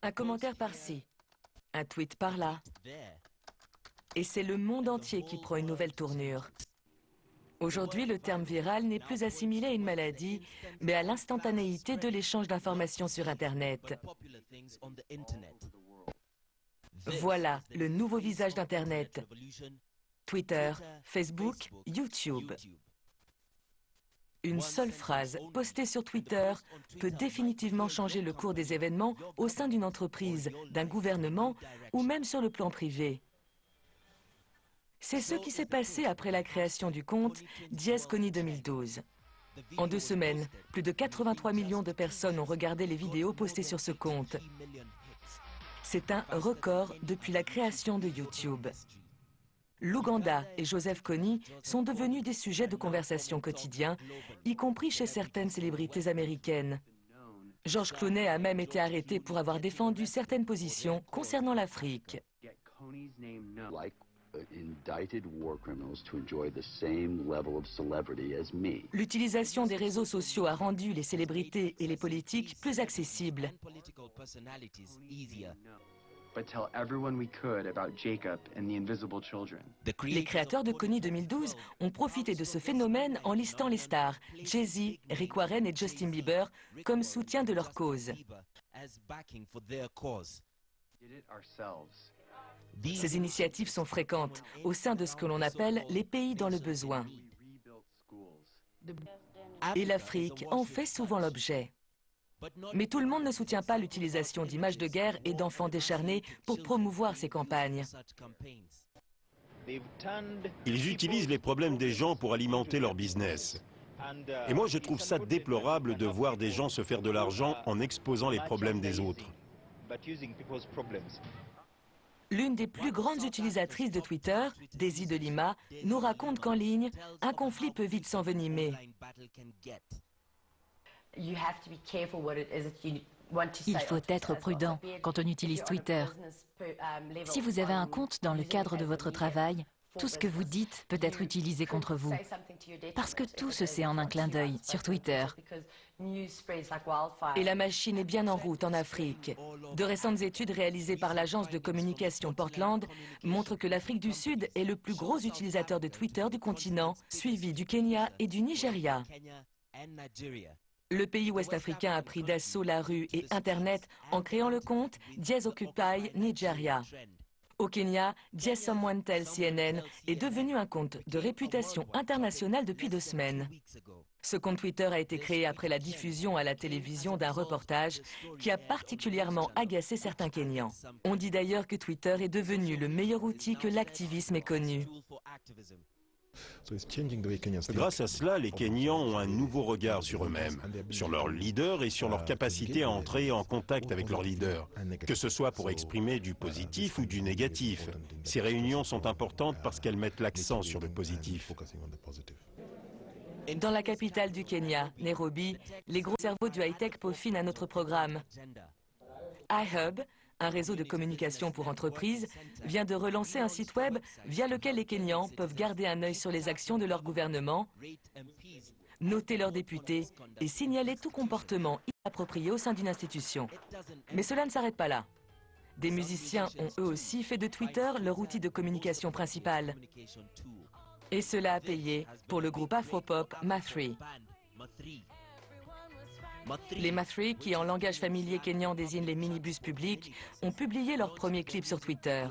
Un commentaire par-ci, un tweet par-là. Et c'est le monde entier qui prend une nouvelle tournure. Aujourd'hui, le terme viral n'est plus assimilé à une maladie, mais à l'instantanéité de l'échange d'informations sur Internet. Voilà le nouveau visage d'Internet. Twitter, Facebook, YouTube. Une seule phrase postée sur Twitter peut définitivement changer le cours des événements au sein d'une entreprise, d'un gouvernement ou même sur le plan privé. C'est ce qui s'est passé après la création du compte Diez Conny 2012. En 2 semaines, plus de 83 millions de personnes ont regardé les vidéos postées sur ce compte. C'est un record depuis la création de YouTube. L'Ouganda et Joseph Kony sont devenus des sujets de conversation quotidiens, y compris chez certaines célébrités américaines. George Clooney a même été arrêté pour avoir défendu certaines positions concernant l'Afrique. L'utilisation des réseaux sociaux a rendu les célébrités et les politiques plus accessibles. Les créateurs de Conny 2012 ont profité de ce phénomène en listant les stars, Jay-Z, Rick Warren et Justin Bieber, comme soutien de leur cause. Ces initiatives sont fréquentes au sein de ce que l'on appelle les pays dans le besoin. Et l'Afrique en fait souvent l'objet. Mais tout le monde ne soutient pas l'utilisation d'images de guerre et d'enfants décharnés pour promouvoir ces campagnes. Ils utilisent les problèmes des gens pour alimenter leur business. Et moi, je trouve ça déplorable de voir des gens se faire de l'argent en exposant les problèmes des autres. L'une des plus grandes utilisatrices de Twitter, Daisy de Lima, nous raconte qu'en ligne, un conflit peut vite s'envenimer. Il faut être prudent quand on utilise Twitter. Si vous avez un compte dans le cadre de votre travail, tout ce que vous dites peut être utilisé contre vous. Parce que tout se sait en un clin d'œil sur Twitter. Et la machine est bien en route en Afrique. De récentes études réalisées par l'agence de communication Portland montrent que l'Afrique du Sud est le plus gros utilisateur de Twitter du continent, suivi du Kenya et du Nigeria. Le pays ouest-africain a pris d'assaut la rue et Internet en créant le compte Diez Occupy Nigeria. Au Kenya, Diez Someone Tell CNN est devenu un compte de réputation internationale depuis 2 semaines. Ce compte Twitter a été créé après la diffusion à la télévision d'un reportage qui a particulièrement agacé certains Kenyans. On dit d'ailleurs que Twitter est devenu le meilleur outil que l'activisme ait connu. Grâce à cela, les Kenyans ont un nouveau regard sur eux-mêmes, sur leurs leaders et sur leur capacité à entrer en contact avec leurs leaders, que ce soit pour exprimer du positif ou du négatif. Ces réunions sont importantes parce qu'elles mettent l'accent sur le positif. Dans la capitale du Kenya, Nairobi, les gros cerveaux du high-tech peaufinent un autre programme. iHub, un réseau de communication pour entreprises, vient de relancer un site web via lequel les Kenyans peuvent garder un œil sur les actions de leur gouvernement, noter leurs députés et signaler tout comportement inapproprié au sein d'une institution. Mais cela ne s'arrête pas là. Des musiciens ont eux aussi fait de Twitter leur outil de communication principal. Et cela a payé pour le groupe afropop Mathri. Les Mathri, qui en langage familier kényan désignent les minibus publics, ont publié leur premier clip sur Twitter.